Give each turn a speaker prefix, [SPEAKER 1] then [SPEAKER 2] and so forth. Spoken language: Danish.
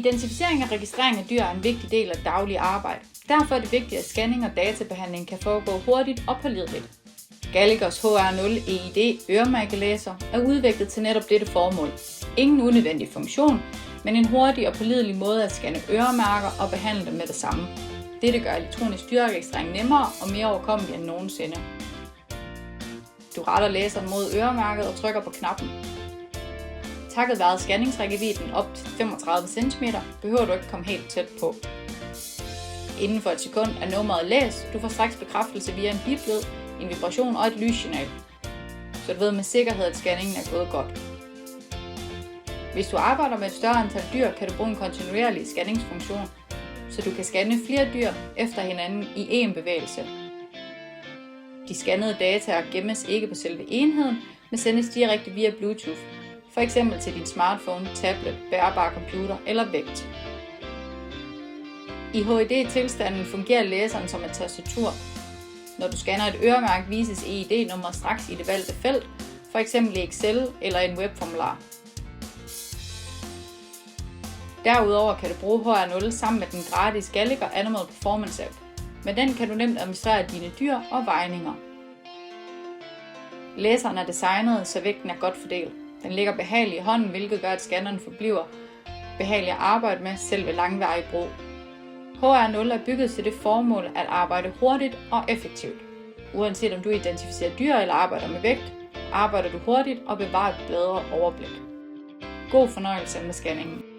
[SPEAKER 1] Identificering og registrering af dyr er en vigtig del af daglig arbejde. Derfor er det vigtigt, at scanning og databehandling kan foregå hurtigt og pålideligt. Gallegos HR0 EID øremærkelæser er udviklet til netop dette formål. Ingen unødvendig funktion, men en hurtig og pålidelig måde at scanne øremærker og behandle dem med det samme. Dette gør elektronisk dyreregistrering nemmere og mere overkommelig end nogensinde. Du retter læseren mod øremærket og trykker på knappen. Takket være scanningsrækkevidden op til 35 cm behøver du ikke komme helt tæt på. Inden for et sekund er nummeret læst, du får straks bekræftelse via en biplyd, en vibration og et lyssignal, så du ved med sikkerhed, at scanningen er gået godt. Hvis du arbejder med et større antal dyr, kan du bruge en kontinuerlig scanningsfunktion, så du kan scanne flere dyr efter hinanden i én bevægelse. De scannede data gemmes ikke på selve enheden, men sendes direkte via Bluetooth, f.eks. til din smartphone, tablet, bærbar computer eller vægt. I HID-tilstanden fungerer læseren som et tastatur. Når du scanner et øremærke, vises EID-nummeret straks i det valgte felt, f.eks. i Excel eller en webformular. Derudover kan du bruge HR0 sammen med den gratis Gallagher Animal Performance App. Med den kan du nemt administrere dine dyr og vejninger. Læseren er designet, så vægten er godt fordelt. Den ligger behageligt i hånden, hvilket gør, at scanneren forbliver behagelig at arbejde med selv ved langvarig brug. HR0 er bygget til det formål at arbejde hurtigt og effektivt. Uanset om du identificerer dyr eller arbejder med vægt, arbejder du hurtigt og bevarer et bedre overblik. God fornøjelse med scanningen.